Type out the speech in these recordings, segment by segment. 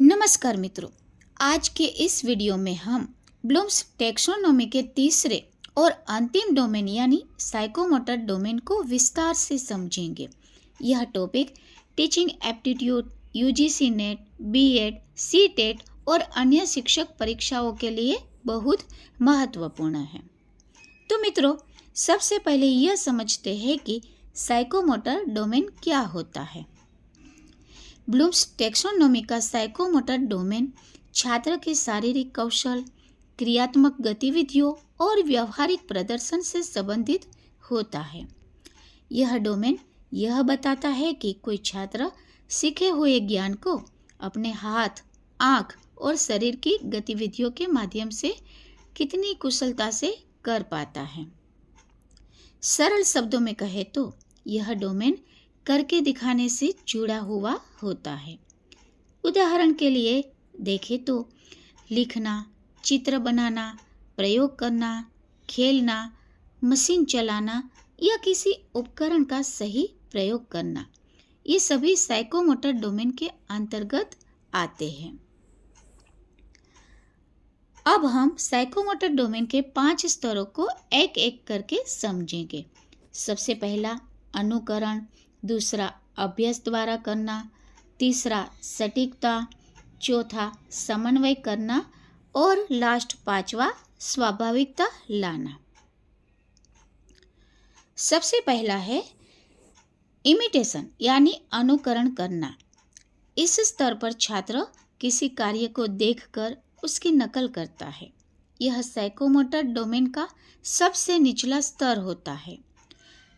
नमस्कार मित्रों, आज के इस वीडियो में हम ब्लूम्स टैक्सोनॉमी के तीसरे और अंतिम डोमेन यानी साइकोमोटर डोमेन को विस्तार से समझेंगे। यह topic teaching aptitude, UGC NET, BEd, CTET और अन्य शिक्षक परीक्षाओं के लिए बहुत महत्वपूर्ण है। तो मित्रों, सबसे पहले यह समझते हैं कि साइकोमोटर डोमेन क्या होता है। ब्लूम्स टैक्सोनॉमी का साइकोमोटर डोमेन छात्र के शारीरिक कौशल, क्रियात्मक गतिविधियों और व्यवहारिक प्रदर्शन से संबंधित होता है। यह डोमेन यह बताता है कि कोई छात्र सीखे हुए ज्ञान को अपने हाथ, आँख और शरीर की गतिविधियों के माध्यम से कितनी कुशलता से कर पाता है। सरल शब्दों में कहे तो यह डोमेन करके दिखाने से जुड़ा हुआ होता है। उदाहरण के लिए देखें तो लिखना, चित्र बनाना, प्रयोग करना, खेलना, मशीन चलाना या किसी उपकरण का सही प्रयोग करना, ये सभी साइकोमोटर डोमेन के अंतर्गत आते हैं। अब हम साइकोमोटर डोमेन के 5 स्तरों को एक एक करके समझेंगे। सबसे पहला अनुकरण, दूसरा अभ्यास द्वारा करना, तीसरा सटीकता, चौथा समन्वय करना और लास्ट 5वां स्वाभाविकता लाना। सबसे पहला है इमिटेशन यानी अनुकरण करना। इस स्तर पर छात्र किसी कार्य को देखकर उसकी नकल करता है। यह साइकोमोटर डोमेन का सबसे निचला स्तर होता है।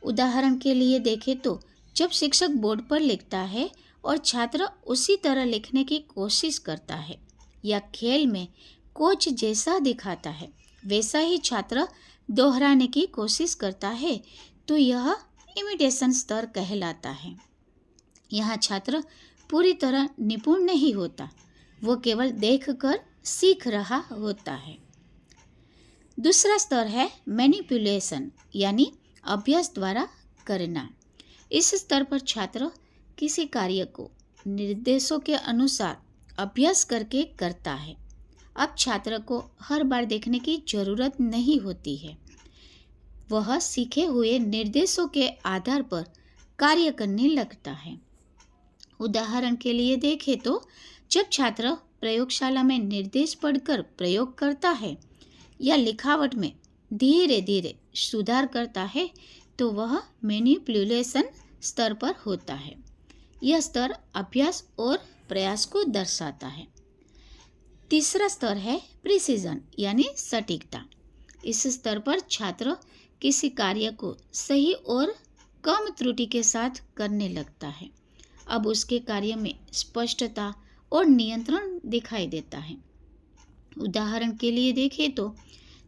उदाहरण के लिए देखें तो जब शिक्षक बोर्ड पर लिखता है और छात्र उसी तरह लिखने की कोशिश करता है, या खेल में कोच जैसा दिखाता है वैसा ही छात्र दोहराने की कोशिश करता है, तो यह इमिटेशन स्तर कहलाता है। यहाँ छात्र पूरी तरह निपुण नहीं होता, वो केवल देखकर सीख रहा होता है। दूसरा स्तर है मैनिपुलेशन यानी अभ्यास द्वारा करना। इस स्तर पर छात्र किसी कार्य को निर्देशों के अनुसार अभ्यास करके करता है। अब छात्र को हर बार देखने की जरूरत नहीं होती है, वह सीखे हुए निर्देशों के आधार पर कार्य करने लगता है। उदाहरण के लिए देखें तो जब छात्र प्रयोगशाला में निर्देश पढ़कर प्रयोग करता है या लिखावट में धीरे धीरे सुधार करता है, तो वह मैनिपुलेशन स्तर पर होता है। यह स्तर अभ्यास और प्रयास को दर्शाता है। तीसरा स्तर है प्रिसीजन यानी सटीकता। इस स्तर पर छात्र किसी कार्य को सही और कम त्रुटि के साथ करने लगता है। अब उसके कार्य में स्पष्टता और नियंत्रण दिखाई देता है। उदाहरण के लिए देखें तो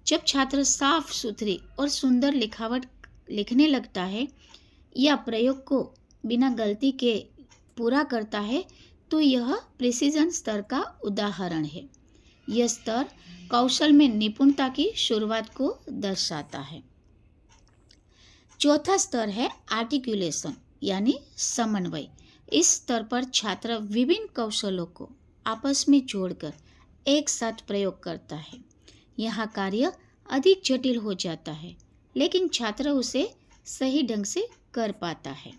जब छात्र साफ सुथरी और सुंदर लिखावट लिखने लगता है या प्रयोग को बिना गलती के पूरा करता है, तो यह प्रिसीजन स्तर का उदाहरण है। यह स्तर कौशल में निपुणता की शुरुआत को दर्शाता है। चौथा स्तर है आर्टिकुलेशन यानी समन्वय। इस स्तर पर छात्र विभिन्न कौशलों को आपस में जोड़कर एक साथ प्रयोग करता है। यहाँ कार्य अधिक जटिल हो जाता है, लेकिन छात्र उसे सही ढंग से कर पाता है।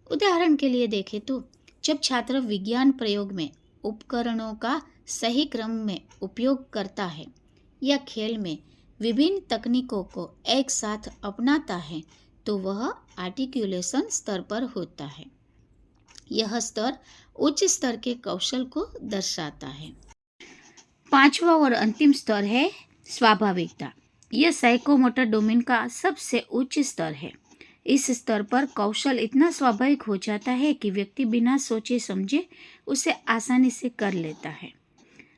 उदाहरण के लिए देखें तो जब छात्र विज्ञान प्रयोग में उपकरणों का सही क्रम में उपयोग करता है या खेल में विभिन्न तकनीकों को एक साथ अपनाता है, तो वह आर्टिकुलेशन स्तर पर होता है। यह स्तर उच्च स्तर के कौशल को दर्शाता है। पांचवा और अंतिम स्तर है स्वाभाविकता। यह साइकोमोटर डोमेन का सबसे उच्च स्तर है। इस स्तर पर कौशल इतना स्वाभाविक हो जाता है कि व्यक्ति बिना सोचे समझे उसे आसानी से कर लेता है।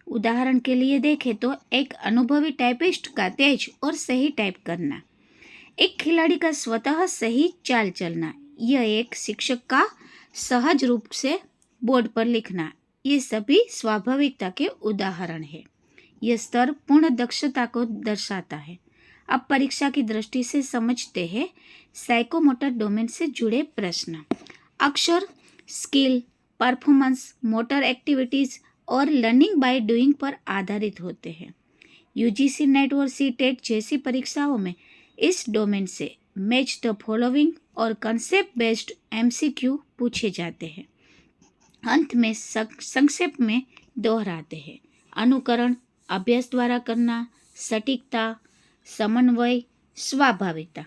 उदाहरण के लिए देखें तो एक अनुभवी टाइपिस्ट का तेज और सही टाइप करना, एक खिलाड़ी का स्वतः सही चाल चलना, यह एक शिक्षक का सहज रूप से बोर्ड पर लिखना, ये सभी स्वाभाविकता के उदाहरण हैं। यह स्तर पूर्ण दक्षता को दर्शाता है। अब परीक्षा की दृष्टि से समझते हैं साइकोमोटर डोमेन से जुड़े प्रश्न। अक्षर, स्किल, परफॉर्मेंस, मोटर एक्टिविटीज और लर्निंग बाय डूइंग पर आधारित होते हैं। यूजीसी नेट और सीटेट जैसी परीक्षाओं में इस डोमेन से मैच द फॉलोइंग और कंसेप्ट बेस्ड एमसीक्यू पूछे जाते हैं। अंत में संक्षेप में दोहराते हैं। अनुकरण, अभ्यास द्वारा करना, सटीकता, समन्वय, स्वाभाविकता।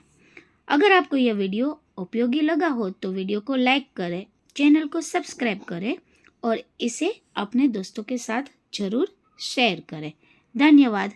अगर आपको यह वीडियो उपयोगी लगा हो तो वीडियो को लाइक करें, चैनल को सब्सक्राइब करें और इसे अपने दोस्तों के साथ जरूर शेयर करें। धन्यवाद।